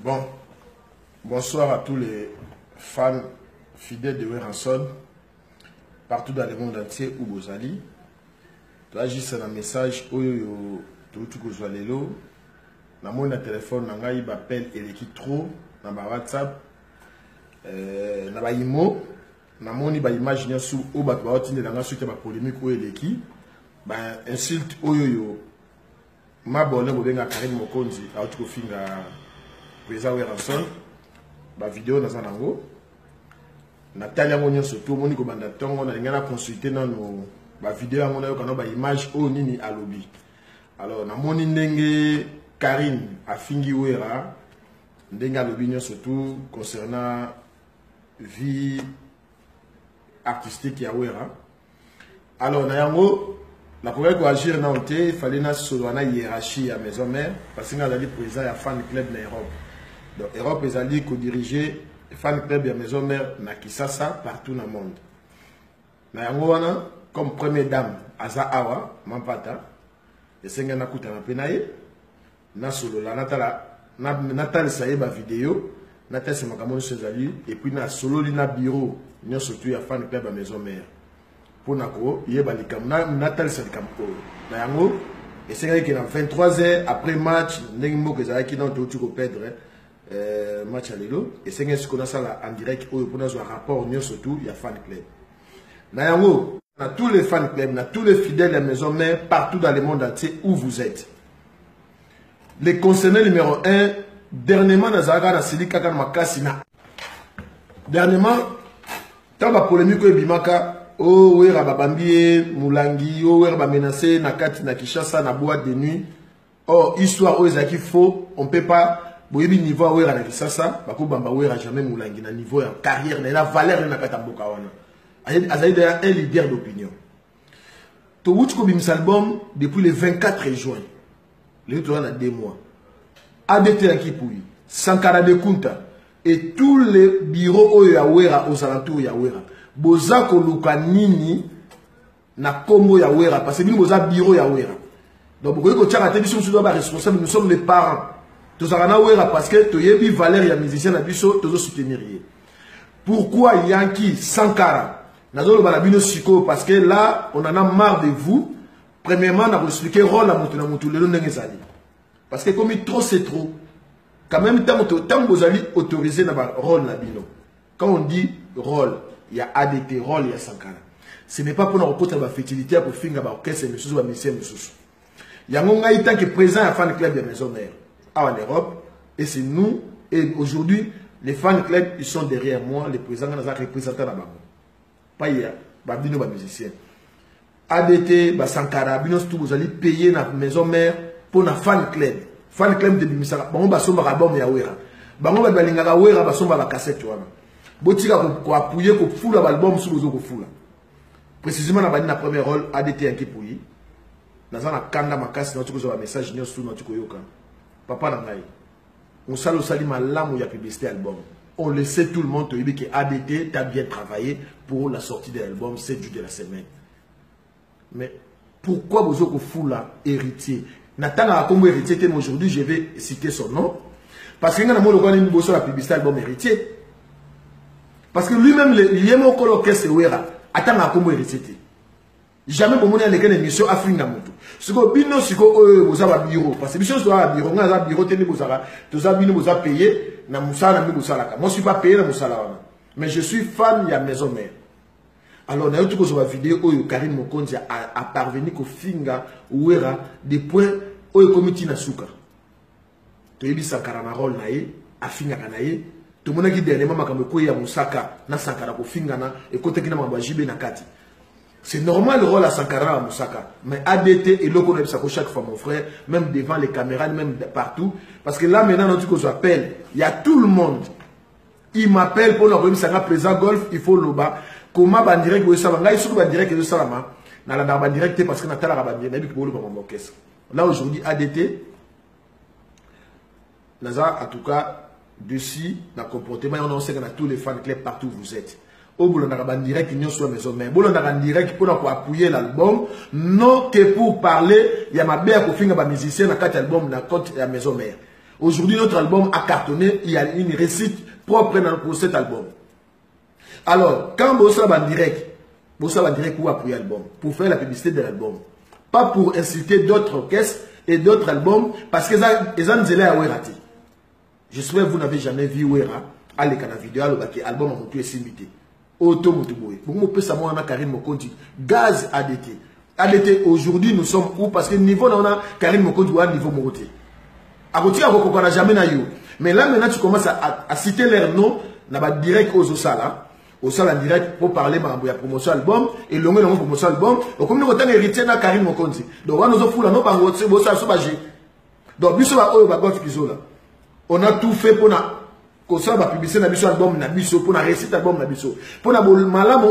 Bon, bonsoir à tous les fans fidèles de Weranson, partout dans le monde entier où vous allez. Tu as juste un message, tout lelo. Na mon téléphone, na ngai m'appelle Eleki trop, na ba WhatsApp, na ba imo, na moni ba image nyasu o ba ba otinde na suite ba polémique o Eleki, ba insulte oyoyo. Ma bonne bobenga Karim Mokonzi, a tout finga président Weranson, ba vidéo na zanango. Natalia Monia surtout moni ko banda tongo na ngana consulter na no ba vidéo ngona yo kana ba image o nini alobi. Alors na moni ndenge Karim a fingi Wera ndenge alobi surtout concernant vie artistique ya Wera. Alors na yango la première pour agir na onté, il fallait na solo na hiérarchie à maison mère parce que na ali président ya fan club na Europe. Donc Europe les alliés co-diriger fan club ya maison mère na Kisasa partout dans le monde. Na yango wana comme première dame aza awa mampata et senga na kuta na penaye na solo la natala saye ba vidéo na tese makamoni sezali et puis na solo li na bureau nyo surtout ya fan club ya maison mère pour nako yeba likam na natala sa likam ko na yango et senga ki na 23h après match ndenge moko ezalaki na to ko perdre match à l'élo et c'est ce qu'on a ça en direct pour nous un rapport surtout il y a fan club na yango na tous les fan club na tous les fidèles de la maison mère partout dans le monde entier où vous êtes les concernés numéro 1 dernièrement na zaga na silika kana makasi na dernièrement tant ba polémique ko bimaka o wera babambie mulangi o wera ba menacer na kati na Kinshasa na boîte de nuit oh histoire o ezaki faux on peut pas boyebi niveau awera na Kisasa bako bamba wera jamais mulangi na niveau ya carrière na valeur na katamboka wana azali un leader d'opinion to wuti ko bimisa album depuis le 24 juin le tour na 2 mois ADT Ankipui Sankara de Kunta et tous les bureaux oyo ya wera aux alentours ya wera boza ko luka nini na kombo ya wera parce que bino boza bureau ya wera donc bokoyi ko tchaka te biso musu ba responsable nous sommes les parents. Tous parce que tu as valeur ya musicien na biso tu soutenir. Pourquoi Yankee Sankara nazolo balabino siko parce que là on en a marre de vous. Premièrement on a expliqué rôle à mutu na mutu lelo ndenge zali. Parce que comme trop c'est trop. Quand même tant vous allez autoriser na ba rôle na bino. Quand on dit rôle, il y a ADT rôle il y a Sankara. Ce n'est pas pour nous rencontrer la fertilité pour finir ba orchestre monsieur ba musicien monsieur. Yango ngai tant que présent à fan club de maison mère en Europe, et c'est nous, et aujourd'hui, les fan clubs, ils sont derrière moi, les présidents, les représentants là-bas. Pas hier, babino, ba musicien. ADT, ba Sankara, binos tout, vous allez payer la maison mère pour la fan club. Fan club de Bimisara, bango ba somba album ya wera. Bango ba balingaka wera ba somba ba cassette wana. Botika ko appuyer ko fula ba album sous bozo ko fula. Précisément na bani na premier rôle ADT Ankipui. Nazana kanda makasi na tuko zo ba message nyo sous na tuko yoka. Papa Nangaï, on sait le malamu ya publicité album. On le sait tout le monde, tu dis que ADT t'a bien travaillé pour la sortie de l'album 7 jours de la semaine. Mais pourquoi vous avez fou là, héritier? Nathan a comme héritier, aujourd'hui je vais citer son nom. Parce qu'il y a la publicité album héritier. Parce que lui-même, il y a mon colloque, Wera. Attends à comme héritier. Jamais pour moi les émission Afrika mutu. Siko bino siko bozaba bureau parce que biso soit bureau nga za bureau tene bozara to za bino boza payer na musala mi bozala ka. Moi je suis pas payé na musala wana. Mais je suis fan ya maison mère. Alors na yotuko zo ba vidéo oyo Karim Mokonzi a parvenu ko finga Wera des points oyo comité na suka. To yebi Sankara na rôle na ye afinga kana ye to monaki dernièrement makambo ko ya Musaka na Sankara ko finga na e kote kina mamba jibe na kati. C'est normal le rôle à Sankara à Moussaka. Mais ADT et l'Oko chaque fois mon frère, même devant les caméras, même partout. Parce que là maintenant, quand je appelle, il y a tout le monde. Il m'appelle pour leur dire présent golf, il faut le bas. Comment ban direct vous savez, il faut ban direct et salama. Dans la ban direct parce que Natala ban direct pour le orchestre. Là aujourd'hui ADT, Naza en tout cas dessus, dans le comportement, on sait qu'on a tous les fans clubs partout où vous êtes. Au boulot en direct qui sur la maison mère. Boulot en direct pour appuyer l'album, non que pour parler, il y a ma belle pour finir ma musicien dans 4 albums dans la maison mère. Aujourd'hui, notre album a cartonné. Il y a une réussite propre pour cet album. Alors, quand Bossa va en direct pour appuyer l'album, pour faire la publicité de l'album. Pas pour inciter d'autres orchestres et d'autres albums, parce que les gens disaient à Ouerati. J'espère que vous n'avez jamais vu Ouera, à l'écran vidéo, l'album a monté et s'imité. Auto Moutouboé. Vous pouvez savoir, on a Karim Mokonti. Gaz ADT. ADT, aujourd'hui, nous sommes où? Parce que niveau, on a Karim Mokonti ou à niveau Moroté. À côté, on n'a jamais eu. Mais là, maintenant, tu commences à citer leur nom, on a direct aux Osala. Au sol en direct pour parler de la promotion album et l'on a promotion album. Donc, comme nous avons hérité de Karim Mokonzi. Donc, on a fait la note donc, on a tout fait pour la publicité de l'album, pour la réussite de l'album. Pour la malam,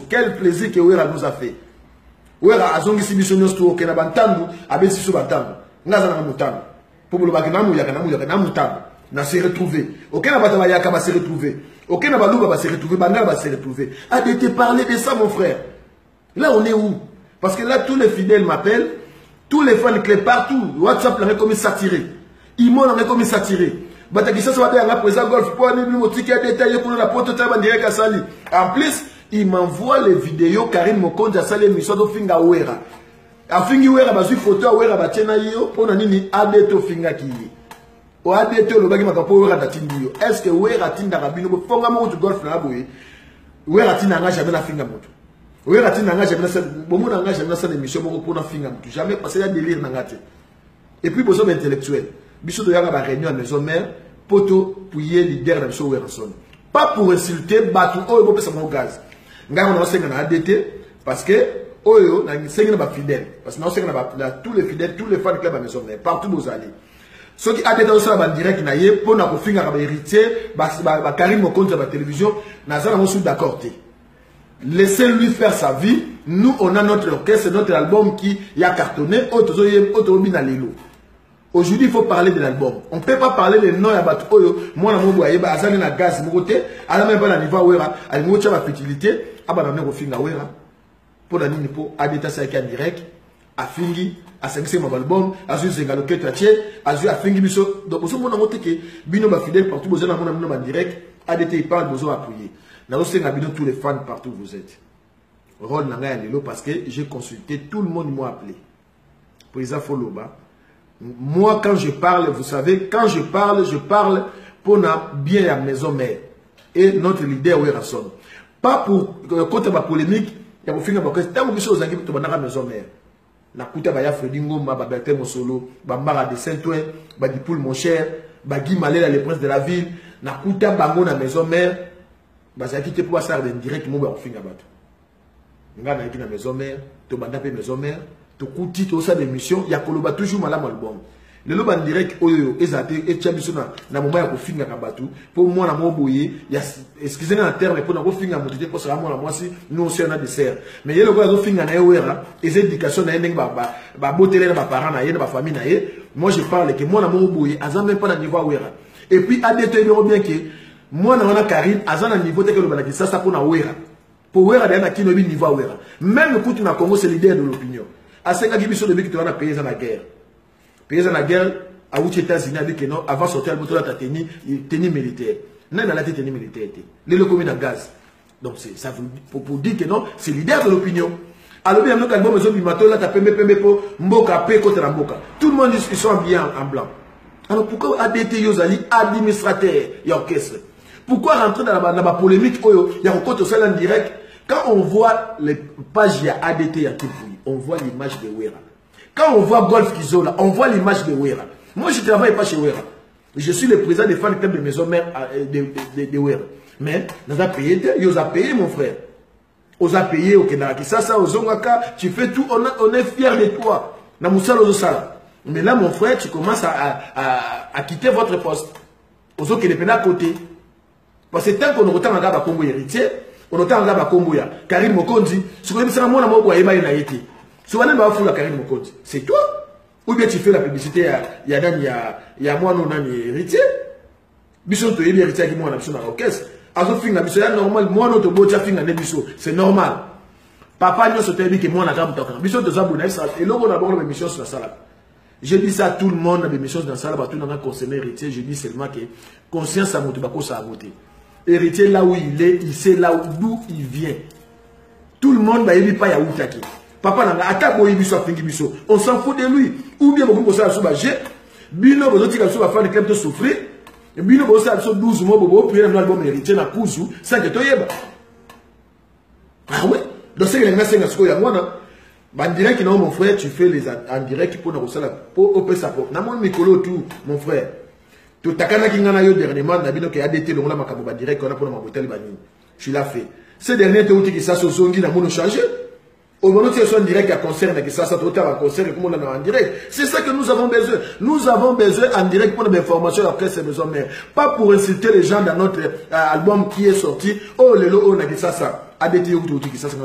quel plaisir que Ouera nous a fait. Ouera a zongi si biso nyosto ke na bantandu abesi so bantandu. Ngaza na mutandu. Pour le bagnamu ya na mutandu. Na se retrouver. OK na bataba ya ka se retrouver. OK, na balouba va se retrouver, Bangal va se retrouver. ADT, parler de ça, mon frère. Là, on est où? Parce que là, tous les fidèles m'appellent, tous les fans clés partout. WhatsApp l'a comme satiré. Imo l'a comme satiré. Batakissa, ça va bien, présent golf, pour aller au ticket détaillé pour la porte en direct à Sali. En plus, il m'envoie les vidéos, Karim Mokonzi a Sali, Misso de Finga Ouera. A Finga Ouera, basu photo à Ouera, batena yo, pour nani ADT Finga qui est. Est-ce que Ouera Tinda Rabino fonga mo du golf na boye Ouera Tinda nga jamais na finga moto Ouera Tinda nga jamais na bomo na nga jamais na sana émission mo pour na finga moto jamais parce ya délire na ngate et puis besoin intellectuel biso to yanga ba réunion à maison mère poto pouiller leader na biso Ouera son pas pour insulter batu oyo bo pesa mo gaz nga on a senga na ADT parce que oyo na senga na ba fidèle parce que na senga na tous les fidèles tous les fans club à maison mère partout vous allez. Ce qui a été dans le direct, pour nous faire un héritier, Karim Mokonzi à la télévision, nous sommes d'accord. Laissez-lui faire sa vie. Nous, on a notre orchestre, notre album qui a cartonné. Aujourd'hui, il faut parler de l'album. On ne peut pas parler des noms à Batoyo. Moi, je suis Azani na gaz, Moroté, à la même pas niveau Ouera, à la moitié de la fertilité, à la même finga Ouera. Pour la ligne pour Adeta Saïka direct, à Fingi. À 5e album, à Zuz Zengaloke Tatier, à Zuz à Fingi Bisso. Donc, vous avez montré que Bino va fidèle partout, vous avez un direct, ADT il parle, vous avez appuyé. Nous avons Bino tous les fans partout où vous êtes. Rôle Nanga Lilo parce que j'ai consulté, tout le monde m'a appelé. Président Foloba. Moi, quand je parle, vous savez, quand je parle pour bien la maison mère. Et notre leader, Ouerason. Pas pour, contre ma polémique, il y a pour finir, parce que tant que vous avez la maison mère. Na kuta ba ya Freddy Ngoma, ba Bertin Mosolo, ba Mara de Saint-Ouen, ba Dipoul mon cher, ba Guy Malela le prince de la ville, na kuta bango na maison mère, ba za kité pour ça directement ba finga bato. Nga na na maison mère, to banda pe maison mère, to kuti to ça d'émission, ya koloba toujours malam album. Le loba direct oyo ezate et tchabiso na moment ya ko finga ka bato, pour moi na mo boye, ya excusez-moi en terme pour na ko finga moté pour ça moi la moi si nous aussi on a des serres. Mais yelo ko zo finga na Ouera, les éducation na ndeng ba botele na ba parents na ye na ba famille na ye. Moi je parle que moi na mo boye, azan même pas na niveau Ouera. Et puis ADT il bien que moi na wana Karim azan na niveau tel que le balaki ça pour na Ouera. Pour Ouera na kino bi niveau Ouera. Même le coup na Congo c'est leader de l'opinion. A senga gibiso de bi que tu vas payer la guerre. Payer la guerre à aux États-Unis a dit que non avant sortir le moto la tenue militaire. Non dans la tenue militaire. Les locaux na gaz. Donc ça pour dire que non, c'est leader de l'opinion. Alors bien nous quand bon besoin du matin là taper pembe pour mboka pe contre la mboka. Tout le monde ils sont habillés en blanc. Alors pourquoi ADT Yozali administrateur et orchestre? Pourquoi rentrer dans la polémique il y a encore tout ça en direct quand on voit les pages il y a ADT à tout bruit, on voit l'image de Ouera. Quand on voit Golf Kizola, on voit l'image de Ouera. Moi je ne travaille pas chez Ouera. Je suis le président des fans club de maison mère de Ouera. Mais nous avons payé, ils ont payé mon frère. Ils ont payé au Kenaki. Ça, au Zongaka, tu fais tout, on est fiers de toi. Mais là, mon frère, tu commences à quitter votre poste. Aux autres qui est à côté. Parce que tant qu'on entend un gars à Congo héritier, on entend un gars à Congo, Karim Mokonzi, ce que c'est moi, Karim Mokonzi. C'est toi? Ou bien tu fais la publicité, il y a moi, non, héritier. Bisson, tu es héritier qui moi, on a besoin d'orchestre. C'est normal, moi, notre beau c'est normal. Papa, nous sommes dit que moi, on a gagné. Bisson, tu as abonné, et là, on a abordé l'émission sur la salle. Je dis ça à tout le monde, des choses dans ça, là, tout le monde concerné héritier, je dis seulement que conscience à monter, ça a voté. Héritier là où il est, il sait là d'où il vient. Tout le monde va pas ya outaki. Papa n'a attaque boy biso afingi biso. On s'en fout de lui. Ou bien beaucoup ça sur j'ai bino bozo tika sur faire des clubs de souffrir. Bino bozo ça sur 12 mois bobo puis un album héritier na kuzu, ça que toyeba. Ah ouais. Donc c'est les messages que ya moi en direct, non, mon frère, tu fais les en direct pour nous pour opérer sa propre. N'a mon micro tout, mon frère. Tout takana qui ngana yo dernièrement, n'abino que ADT le ngona makabo ba direct, on a pour nous botel bani. Je l'ai fait. Ces derniers temps qui ça zongi na mono changer. Au moment où tu es en direct à concert, que ça trop tard en concert et comment on a en direct. C'est ça que nous avons besoin. Nous avons besoin en direct pour des informations après ces besoins, mais pas pour inciter les gens dans notre album qui est sorti. Oh le lo on a dit ça. ADT yo tout qui ça ça.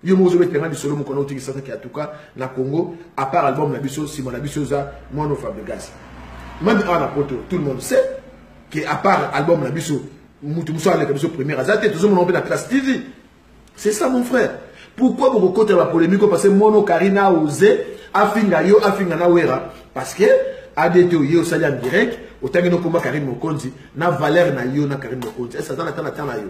Yo mo zo mettre du solo mo kono tiki ça qui en tout cas na Congo à part album la biso si mon biso za mono Fabregas. Même à la poto tout le monde sait que à part album la biso mutu muso la biso première azate tout le monde dans classe TV. C'est ça mon frère. Pourquoi beaucoup côté la polémique parce que mono Karina a osé afinga na wera parce que ADT yo sali en direct autant que combat Karim Mokonzi na valeur na yo na Karim Mokonzi. Et ça dans la yo.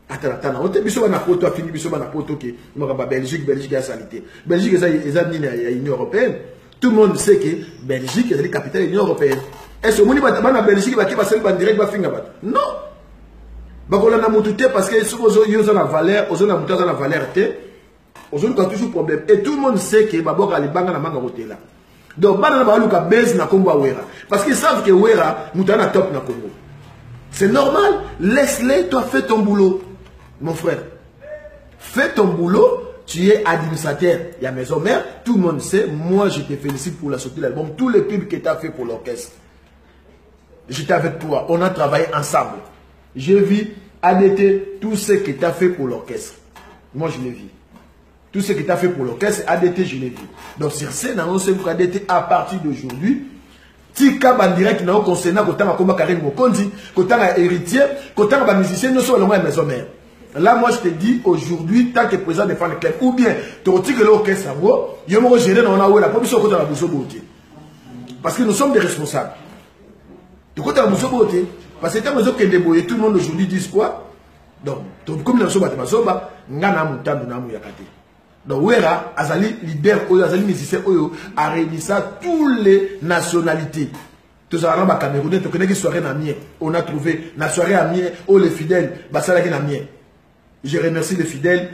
Attends, on te biso na poto afini biso na poto que Belgique a salité. Belgique est l'Union européenne. Tout le monde sait que Belgique est la capitale de l'Union européenne. Est-ce que moni ba na Belgique ba ki ba sel ba direct ba finga ba? Non. Ba ko la na mutute parce que ce ozo yo na valeur, ozo na mutaza na valeur te. Ozo ka toujours problème. Et tout le monde sait que ba boka li banga na manga hotela. Donc ba na ba luka base na Congo wera parce qu'ils savent que wera mutana top na Congo. C'est normal, laisse-les, toi fais ton boulot. Mon frère, fais ton boulot, tu es administrateur, il y a maison mère, tout le monde sait, moi je te félicite pour la sortie de l'album, tous les pubs que tu as fait pour l'orchestre. J'étais avec toi, on a travaillé ensemble. J'ai vu ADT, tout ce que tu as fait pour l'orchestre. Moi je l'ai vu. Tout ce que tu as fait pour l'orchestre, ADT, je l'ai vu. Donc sur scène, on sait que ADT, à partir d'aujourd'hui, tika ban direct na concernant kotanga komba Karim Mokonzi, kotanga héritier, kotanga ba musicien nous sommes loin maison mère. Là moi je te dis aujourd'hui tant que président de fan club ou bien tu tika l'orchestre wo, yo mo gérer na ona wela pour biso kota na buso boté. Parce que nous sommes des responsables. Tu kota na buso boté parce que tant que kende boye tout le monde aujourd'hui dit quoi? Donc comme na so ba basoba ngana mutandu na mu yakate. Donc, Wera, Azali leader, Azali musicien, a réuni ça toutes les nationalités. Tous les Camerounais, tu connais que soirée na mien. On a trouvé la soirée à mien, oh les fidèles, Basala na mien. Je remercie les fidèles,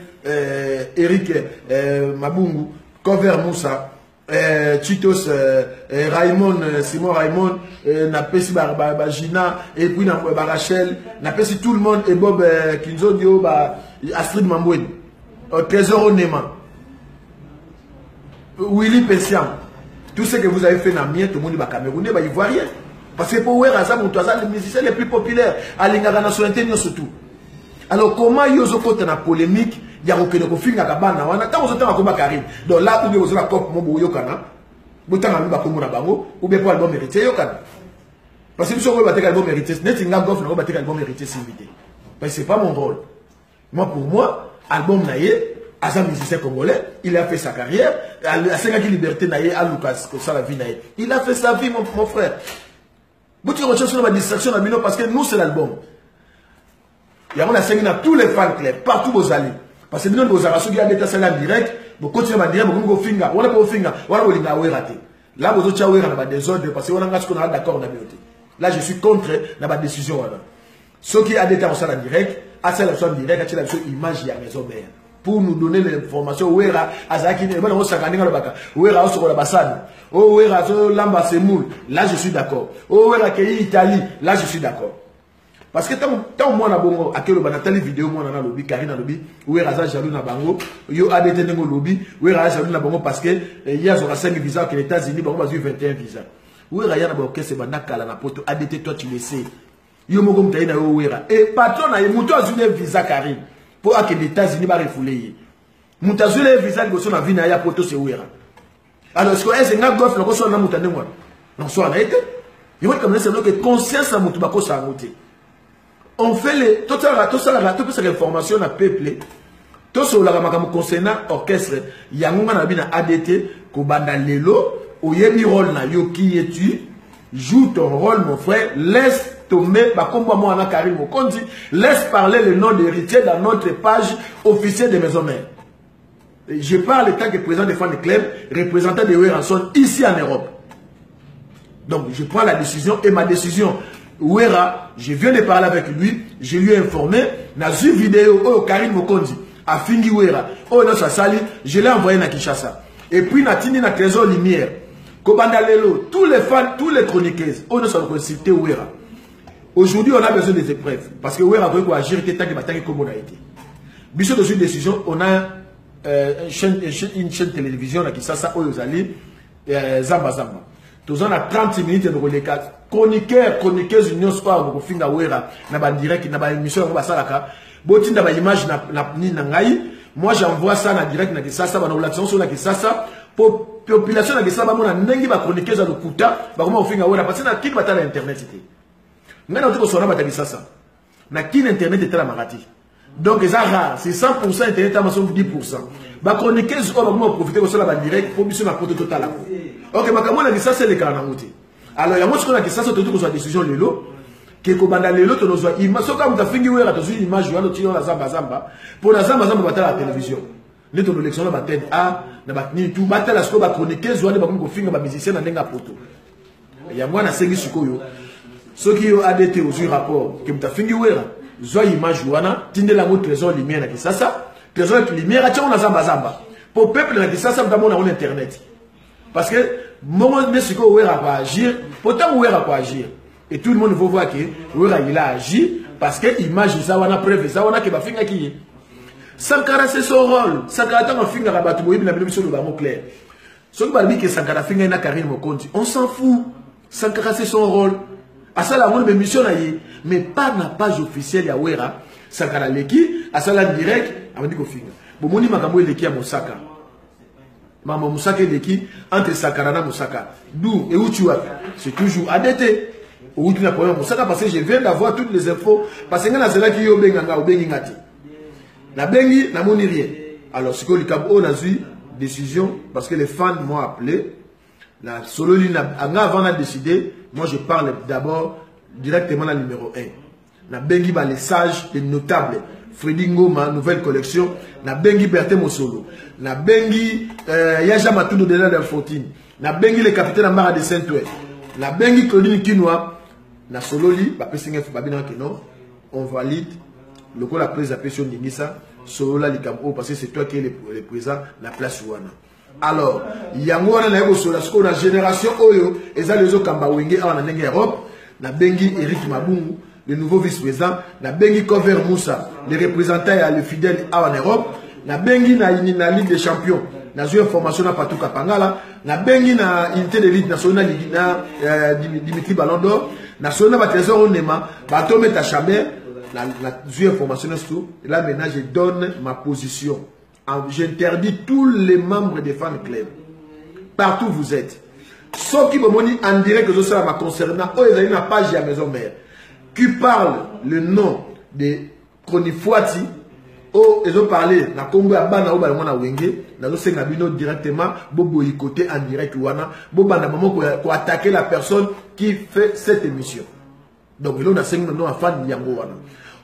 Eric Mabungu, Cover Moussa, Chitos, Raymond, Simon Raymond, Napesi Gina, et puis Rachel, Napesi tout le monde, et Bob Kinzodio, Astrid Mambouine, Trésor Onema. Willy Pessiam, tout ce que vous avez fait dans le mien, tout le monde va Camerounais, il ne voit rien. Parce que pour Wera, les musiciens les plus populaires, à l'Ingara nationalité, surtout. Alors, comment ils ont fait la polémique, il y a aucun conflit à Kabana, on attend aux autres à Karim. Donc là, où vous avez la cop, mon Yokana, vous avez un album ou bien pour l'album héritier, Yokana. Parce que si on va battre l'album héritier, n'est-ce pas on va battre l'album héritier sans invité. Parce que ce n'est pas mon rôle. Moi, pour moi, album Naye, à un musicien congolais, il a fait sa carrière, à 5 ans de liberté, à Lucas, comme ça la vie, il a fait sa vie, mon frère. Vous tirez recherche sur la distraction parce que nous, c'est l'album. Il y a 5 ans, tous les fans clairs, partout vous allez. Parce que nous, vous avez ceux qui ont été en direct, vous continuez à dire, vous avez finger, vous avez finger, vous avez raté. Là, vous avez des ordres, parce que vous avez d'accord. Là, je suis contre la décision. Ceux qui ont été en direct, à celle en direct, à celle image, il y a maison mère. Pour nous donner l'information, Wera, Azaki, Wera, Wera, Lamba Semoul, là je suis d'accord. Wera, Kei, Italie, là je suis d'accord. Parce que tant moi, on a quel Nathalie vidéo, moi, on a lobby, Karina lobby, Wera, Jalou, Nabango, Yo, ADT, Nengo lobby, Wera, Jalou, Nabango, parce que il y a 5 visas que les États-Unis, Bango, 21 visas. Wera, Yana, Bango, c'est Banaka, la poto, ADT, toi, tu le sais. Yo, Mogom, Taïna, Wera. Et patron, il y a un visa, Karine. Pour que les États-Unis va refouler. Moutazule est visa de son avis na poto se ouera. Alors est-ce que est-ce que gof le koso na mutane moi? Non soit na été. Il faut comme ça que conscience na mutubako sa ngote. On fait les tout ça la information na peuple Tout ce qui concernant l'orchestre, il y a un ADT, Kobanda Lelo, au Yemi rôle na yo qui es tu, joue ton rôle, mon frère, laisse tomber, laisse parler le nom d'héritier dans notre page officielle de Maison Mère. Je parle en tant que président des Fan Club, représentant de Ouera ici en Europe. Donc je prends la décision et ma décision, Ouera, je viens de parler avec lui, je lui ai informé, dans une vidéo, oh Karim Mokondi, à Fingi Ouera, oh non, je l'ai envoyé à Kinshasa. Et puis Natini na Trésor Lumière, Kobanda Lelo, tous les fans, tous les chroniqueuses, oh non, ça va citer Ouera. Aujourd'hui, on a besoin des épreuves. Parce que Ouera veut agir tant que bataille comme on a été. Bichot de cette décision, on a une chaîne télévision qui ça Oyozali, Zamba Zamba. Tous on a 30 minutes de relais. Chroniqueurs, Union Sport, on finit à Ouera, na direct, na émission, on va salaka. Botin na image na ngai. Moi, j'envoie ça na direct na Kisasa, na relation sur la Kisasa. Population na Kisasa, on a nengi ba chroniqueurs à l'Okuta, ba comment on finit à Ouera, parce que na qui va à internet c'était. Mais on dit qu'on a dit ça. Na qui internet était la marati. Donc c'est rare, c'est 100% internet à 10%. Ba chroniqueuse on va profiter de ça la direct pour mission na côté total. OK, ma kamona dit ça c'est le cas na ngoti. Alors il y a moi ce qu'on a dit ça c'est tout que décision lelo que Kobanda lelo to nozwa image so comme ta fingi wera to image yo to la zamba zamba pour la zamba zamba batala la télévision. Les to l'élection la batene a na batni tout batala ce ko ba chroniqueuse wana ba ko finga ba musicien na ndenga poto. Il y a moi na sengi sikoyo. Ceux qui ont ADT aux rapport, qui ont fait une image, tinde la mot trésor lumière qui ça trésor lumière a on a zamba zamba pour peuple qui ça d'abord on internet parce que moment ne ce qu'on va agir pourtant on va agir et tout le monde va voir que il a agi parce que image ça on a preuve ça on a que ba finga qui Sankara c'est son rôle Sankara tant finga ba batu boyebi na biso le ba mot clair ceux qui dit que Sankara finga na Karim Mokonzi on s'en fout Sankara c'est son rôle. À ça, la mission mais pas na page officielle ya Ouera. Sankara leki, à ça la direct, on dit qu'on finit. Bon, moni makambo leki à Mosaka. Maman Mosaka leki entre Sankara na Mosaka. D'où et où tu vas? C'est toujours ADT. Où tu n'as pas Mosaka parce que je viens d'avoir toutes les infos. Parce que là c'est là qui yo benganga ou bengingati. Na bengi na moni rien. Alors c'est que le cabo on a eu décision parce que les fans m'ont appelé. La solo avant de décider, moi je parle d'abord directement à numéro 1. Na bengi ba les sages, les notables. Freddy Ngoma, nouvelle collection. Na bengi Berthe Mosolo. Na bengi Yaja Matudo de la Fortine. Na bengi le capitaine Amara de Saint-Ouen. Na bengi Claudine Kinoa. Na sololi, ba pesingef babina keno. On valide. Le coup la prise à pression d'Inissa. Solo la likambo parce que c'est toi qui es le président la place Ouana. Alors, il y a une génération Oyo, et ça les autres Kambawenge en Europe, na Bengi Eric Mabungu, le nouveau vice-président, na Bengi Cover Moussa, le représentant et le fidèle en Europe, na Bengi na Ligue des Champions, na joué formation na Patou Kapangala, na Bengi na unité de Ligue nationale na Dimitri Ballon d'Or, na Sona Trésor Onema, Batome Tachabé, na joué formation tout, et là maintenant je donne ma position. J'interdis tous les membres des fan club. Partout où vous êtes. Sauf qui me dit en direct que je sois ma concernant. Oh, ils ont une page à Maison Mère. Qui parle le nom de Kronifouati. Oh, ils ont parlé. Na Congo à Bana ou Balmona Wenge. Dans ce Nabino directement. Bobo côté en direct. Bobo na maman pour attaquer la personne qui fait cette émission. Donc, il y a un nom à fan de Yango Wana.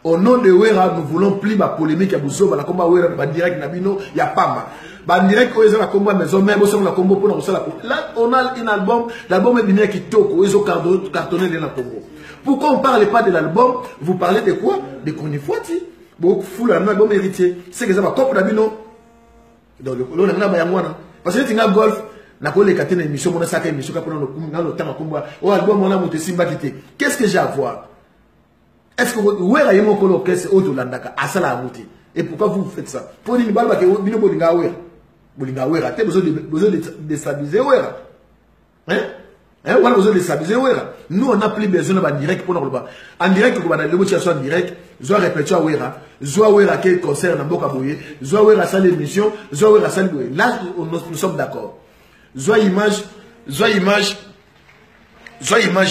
Au nom de Ouera, nous voulons plus la polémique à Bousso, la combat Ouera, la direct Nabino, il y a pas mal. La direct Ouera, la combat Maison Mère, la combo pour nous. Là, on a un album, l'album est bien qui toque, ils ont cartonné dans la Congo. Pourquoi on ne parle pas de l'album? Vous parlez de quoi? De Kronifouati. Beaucoup fou l'album héritier. C'est que ça va comme Nabino. Donc, l'on a un parce que tu as golf. Na ko le katena émission mon saka émission ka pendant le temps combat au album on a monté Simba Kité. Qu'est-ce que j'ai à voir? Est-ce que vous avez un peu l'orchestre au Landaka à ça la route? Et pourquoi vous faites ça? Pour dire que vous bino bolinga ouera. Bolinga ouera, tu as besoin de déstabiliser ouera. Hein? Hein? On a besoin de déstabiliser ouera. Nous on n'a plus besoin de direct pour nous. En direct que le bout en direct, je vais répéter à ouera, Zoa ouera quel concert na Boka Boye, Zoa ouera ça l'émission, Zoa ouera ça le. Là nous sommes d'accord. Zoa image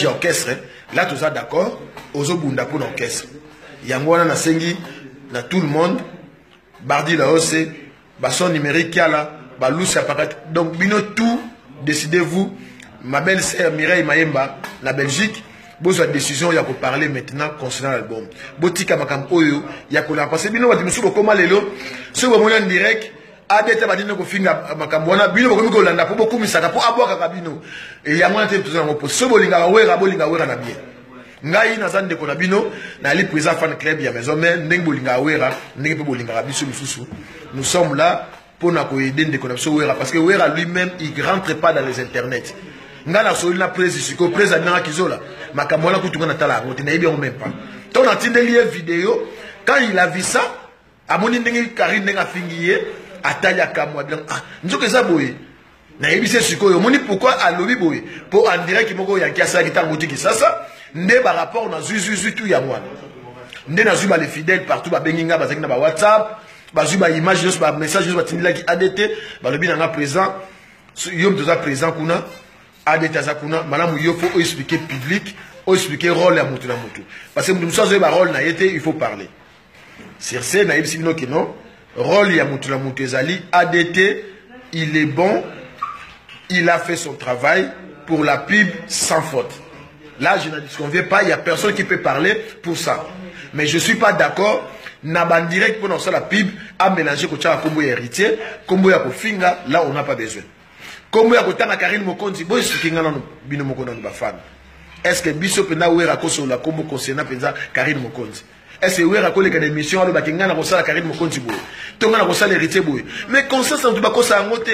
et orchestre. Là, tout ça d'accord. Ozo bunda pour l'orchestre. Yangwana na sengi, na tout le monde. Bardi là c'est son numérique là Balous apparaît. Donc bino tout décidez-vous. Ma belle sœur Mireille Mayemba la Belgique besoin de décision il y a pour parler maintenant concernant l'album. Botika makam oyo ya kola parce que bino ba dimusu ko malelo so ba moya direct adete ba dino ko finga makam wana bino ko miko landa po beaucoup misaka po aboka kabino et ya mwana te tout na po so bolinga wera na bien. Ngai na zande ko na bino na li président fan club ya maison mais ndeng bolinga wera ndeng pe bolinga biso misusu. Nous sommes là pour nous aider de connaître Wera parce que Wera lui-même il rentre pas dans les internets. Ngana so la presse siko presse na kizola makamona kutunga na tala ngote na yebi on même pas. Ton atindeli vidéo quand il a vu ça amoni ndenge Karine ndenge fingiye ataya kamwa bien ah nzoke za boye na yebi se siko yo moni pourquoi a lobi boye pour en direct moko ya kiasa kitango ki sasa nde ba rapport na zuzu tout ya mwana nde na zuba les fidèles partout ba benginga bazaki na ba WhatsApp bazuba image ba message ba tindila ki ADT ba lobi na présent yom toza présent kuna ADT za kuna malamu yo faut expliquer public ou expliquer rôle ya mutu na mutu parce que nous sommes ba rôle na yete il faut parler sur scène na yebisi bino que non rôle ya mutu na mutu ezali ADT il est bon il a fait son travail pour la pub sans faute là je ne disconviens pas il y a personne qui peut parler pour ça mais je suis pas d'accord na ban direct pour lancer la pub à mélanger ko tcha kombo héritier kombo ya ko finga là on n'a pas besoin kombo ya ko tanga Karine Mokonzi boy sikinga na bino moko na ba fan est-ce que biso pena wera ko so la kombo concernant penza Karine Mokonzi est-ce que wera ko le ka émission alo ba kinga na ko sala Karine Mokonzi boy tonga na ko sala héritier boy mais conscience on ba ko sa ngote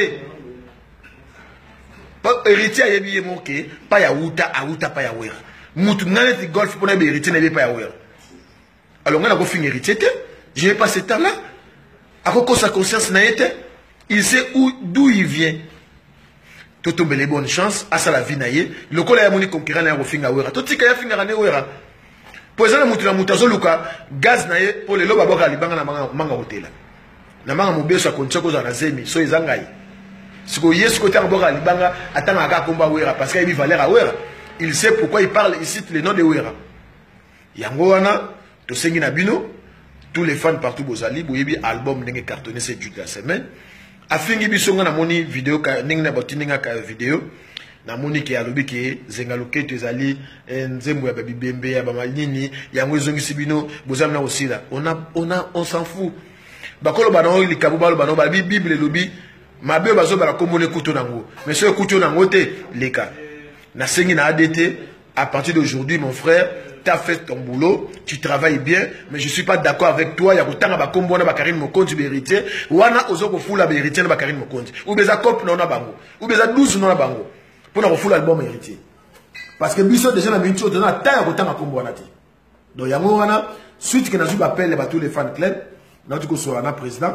pas héritier yebi yemoke pas ya uta pas ya wera mutu ngane ti golf pona be héritier na be pas ya wera. Alors, on a fait héritier, je n'ai pas ce temps-là. À quoi sa conscience n'a été, il sait d'où il vient. Tout tombe les bonnes chances, à ça la vie naïe. Le col a mon concurrent à Rofinga Wera. Tout ce qu'il y a fini à Wera. Pour ça, la moutazo Luka, gaz naïe, pour les lobes à boire à l'Ibanga na manga hôtel. Na manga mobile soit contre chose à la zemi, so izangai. Ce que yes côté à boire à l'Ibanga, attend à combat Wera, parce qu'il y a valeur à Wera. Il sait pourquoi il parle, il cite les noms de Wera. Yangoana. Tous les fans partout bozali boyebi album n'enge cartonné c'est toute la semaine afingi bisonga na moni vidéo n'enge na botininga ka vidéo na moni ke alobi ke zengaloke tezali nzembo ya babi bembe ya bamalini yango ezongisi bino bozali na osila on s'en fout bakolo bana o likabu balo bana babi bible lobi mabe bazo bala komone kuto nango mais ce kuto nango te leka na sengi na ADT à partir d'aujourd'hui mon frère tu as fait ton boulot, tu travailles bien, mais je ne suis pas d'accord avec toi. Il y a autant de combo na Karine Mokonzi héritier, ou ana ozoko fula héritier na Karine Mokonzi, ou beza cop na bango, ou beza 12 na bango. Pour na fula album héritier. Parce que biso déjà na mincho na ta autant de combo na ti. Donc yango wana suite que na zu appelle tous les fans club, na tu ko so na président.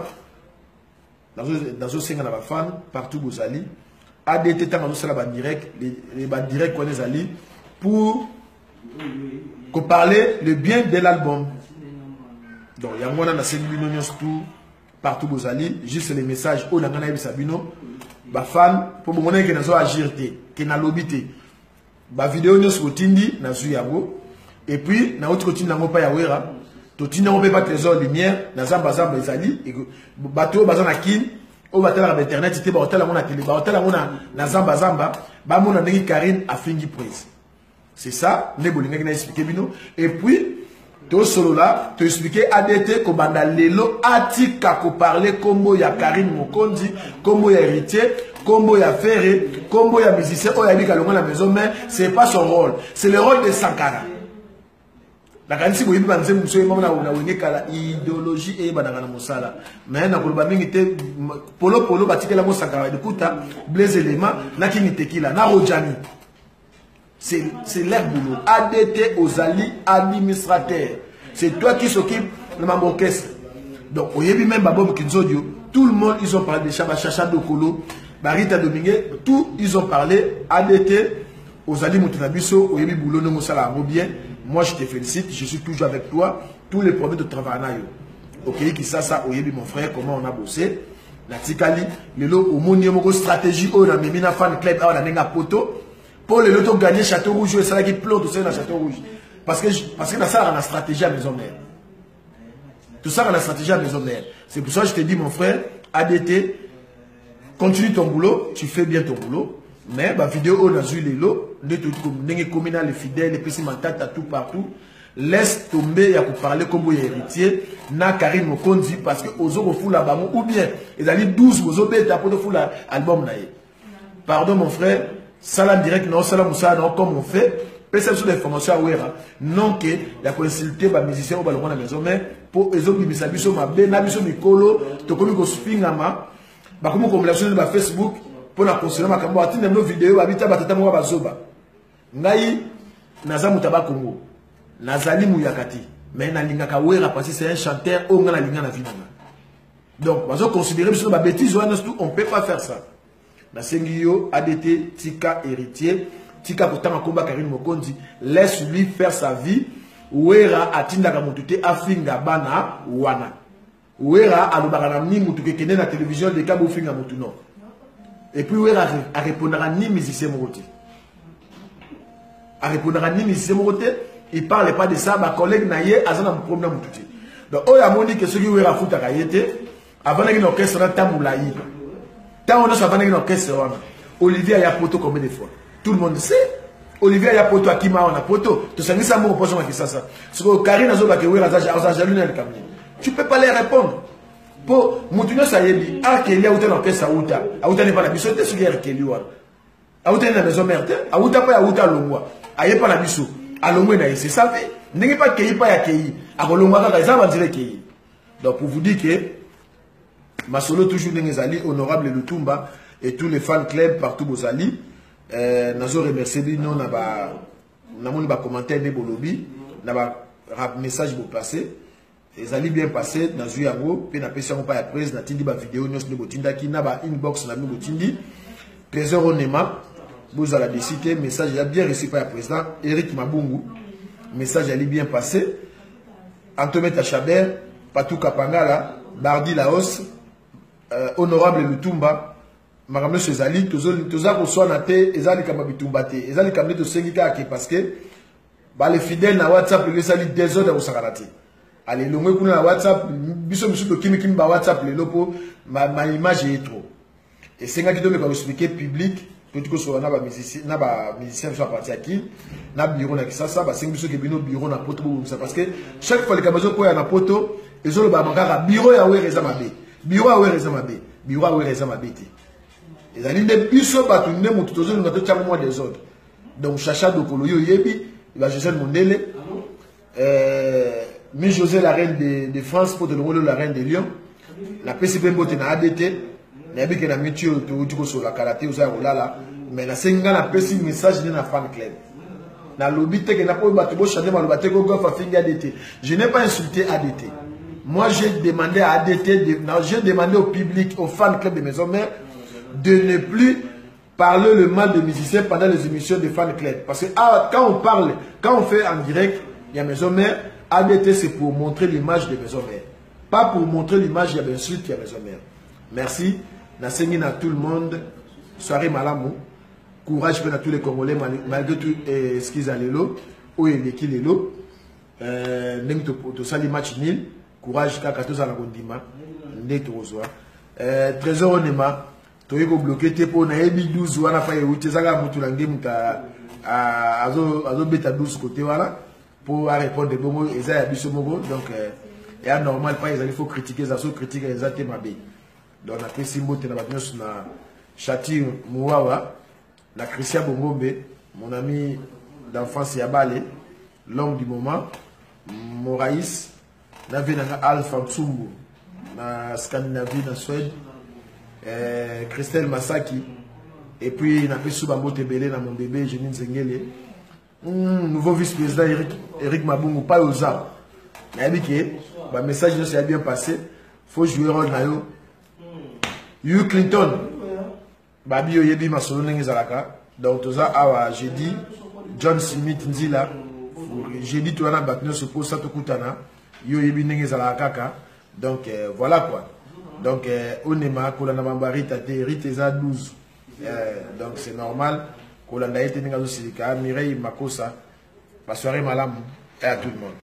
Dans ce singa na ba fan partout bozali, ADT tanga zo sala ba direct, les ba direct connais ali pour qu'on parlait le bien de l'album. Donc, il y a un tout partout bozali, juste les messages au Nangana et Sabino, ba fan pour me montrer que nous avons agir, que nous avons lobité. Ba vidéo nous sur Tindi, na Zuyago, et puis na autre Tindi n'avons pas yawera, tout Tindi n'avons pas trésor lumière, na zamba zamba ezali, et bateau bazan akin, au bateau à l'internet, c'était bateau à mon télé, bateau à mon na zamba zamba, ba mon ami Karine a fingi prise. C'est ça, et puis, tout solo là, tu expliquer ADT comme lelo atika ko parler combo ya Karine Mokonzi, combo ya héritier, combo ya ferré, combo ya musicien, oh ya bika longa la maison, mais c'est pas son rôle, c'est le rôle de Sankara. La kanisi boyebi banze muso yema na wenge kala idéologie et bananga na mosala. Mais na koloba mingi te polo batikela mo Sankara de kuta blaze élément na kingi tekila na rojani. C'est leur boulot. ADT aux alliés administrateurs. C'est toi qui s'occupe de ma orchestre. Donc, au Yébi même Babom Kinzodio, tout le monde, ils ont parlé de Chacha Dokolo, Barita Domingue, tout, ils ont parlé ADT aux alliés Moutunabiso, au Yébi Boulot, no Moussala bien. Moi, je te félicite, je suis toujours avec toi. Tous les problèmes de travail, ok, qui ça, au Yébi, mon frère, comment on a bossé. La Tikali, le lot, au monde, il y a une stratégie, on a mis un fan club, on a mis un poteau. Pour les lotos gagner Château Rouge, c'est là qui plante tout ça dans Château Rouge. Parce que dans ça, on a une stratégie à maison mère. Tout ça, on a la stratégie à maison mère. C'est pour ça que je te dis, mon frère, ADT, continue ton boulot, tu fais bien ton boulot. Mais la vidéo, on a vu les lots, les communales, les fidèles, les petits mentata, tout partout. Laisse tomber, il y a pour parler comme héritier, na Karine Mokonzi, parce que aux autres fous là-bas, ou bien, ils allaient 12, aux autres, ils ont fou l'album. Pardon, mon frère, salam direct, non, salam moussa, non, comme on fait, personne sur l'information à Ouera, non, que la consulté, les musiciens, au à la maison, mais pour les autres, ils ont ma bé, nabiso mikolo, to comme ils spingama, bah, comme on l'a sur Facebook, pour la consulter, ma cambo, attendez nos vidéos, habita, batata, moi, bazoba. Naï, naza mutaba Congo. Nazali Mouyakati, mais Nalinga Kawera parce que c'est un chanteur, on a la ligne à vie. Donc, on va considérer que ma bêtise, on ne peut pas faire ça. Nasengio, ADT, Tika, héritier, Tika pourtant en combat Karine Mokonzi, laisse-lui faire sa vie. Ouera atinda kamutute afinga bana wana. Ouera alobara ni mutuke kene na télévision de kabo finga mutuno. Et puis Ouera a répondre à ni musicien moroté. A répondre à ni musicien moroté. Il ne parle pas de ça, ma collègue Naye, a un problème. Donc, il y a dit que ceux qui ont fait la Kayete, avant qu'il y ait un orchestre, Tamoulaï. Tant on a fait un orchestre, Olivier a poto combien de fois? Tout le monde sait. Olivier a poto à Kima, on a poto. Tu sais, ça m'a posé ça. Ce que Karine a dit, tu ne peux pas les répondre. Pour Moutuno Sayebi, il y a un orchestre à Outa. Outa n'est pas la mission, c'est ce qui est Kelly. Outa est la maison mère, Outa pas à Outa Longwa. Aïe pas la mission. C'est ça, n'est pas qu'il pas accueilli. Donc pour vous dire que ma solo toujours Nengezali, honorable Lutumba et tous les fans club partout aux Ali, nous remercié nous n'a pas commentaire de Bolobi, n'a pas message pour passer. Les Ali bien passé dans Zuyango, puis n'a pas pas après, n'a tindi ba vidéo nous ne botinda qui n'a pas inbox n'a pas botindi. Trésor Onema. Vous allez décider, message a bien reçu par le président Eric Mabungu. Message a bien passé. Antoine Tachaber, Patou Kapangala, Bardi Laos, honorable Lutumba, Madame Sezali, tous les soins naté, Ezali Kamabitumba, Ezali Kamne de Sengika, parce que les fidèles na WhatsApp, les sali des autres au Sakarati. Allez, le mot na WhatsApp, biso monsieur de Kimi ba WhatsApp, les lopos, ma image est trop. Et c'est un qui doit me expliquer public. Tout ce qu'on a musicien soit parti à qui na bureau na kisasa ba cinq biso ke bino bureau na poto parce que chaque fois les camazo ko ya na poto ezolo ba mangaka bureau ya wereza mabe bureau ya wereza mabe bureau ya wereza mabe ti ezali de biso ba tunde mutu tozolo na to tchamo moi des autres donc chacha de kolo yo yebi il va José Mondele mi José la reine de France pour de rôle la reine de Lyon la PCB mbote na ADT nabi ke na mitio to sur la karaté oza olala mais na senga na pesi message na fan club na lobby te ke na po bato bo changer maloba te ko fa finga ADT. Je n'ai pas insulté ADT. Moi j'ai demandé à ADT j'ai demandé au public au fan club de Maison Mère de ne plus parler le mal des musiciens pendant les émissions de fan club parce que quand on parle quand on fait en direct il y a Maison Mère ADT c'est pour montrer l'image de Maison Mère pas pour montrer l'image il y a bien sûr qu'il y a Maison Mère. Merci. Nasengi na tout le monde, soirée malamou, courage pour tous les Congolais malgré tout ce qu'ils ont l'élo, ou l'équipe l'élo, n'aime to sali match nil, courage kaka tous à la gondima, net rosoa, trésor onema, to yeko bloqué te po na ebi 12 wana fa yewute zaka mutu la ngemu ta azo beta 12 côté voilà pour répondre de bongo eza ya biso mogo donc et normal pas il faut critiquer ça so critiquer les até mabe. Donc, on a fait Simbo Tenabatnos na Chati Mouawa, la Christian Bongombe, mon ami d'enfance Yabale, l'homme du moment, Moraïs, Navé Alpha Tsumbu, na Scandinavie, na Suède, Christelle Masaki, et puis on a fait Soubambo Tebele, na mon bébé, Jenine Zengele, nouveau vice-président Eric Mabungu, pas aux armes. Il a dit que le message s'est bien passé, il faut jouer rôle na yo. Hugh Clinton, Babi Oyebi Masolo Nengezalaka, donc tout ça, j'ai dit, John Smith Nzila, j'ai dit, tu as battu ce poste à Tokutana, Yoyebi Nengezalaka, donc voilà quoi. Donc, on est marre, on a Mambari, Riteza 12, donc c'est normal, qu'on a été Nengazo Silika, Mireille Makosa, la soirée malam, et à tout le monde.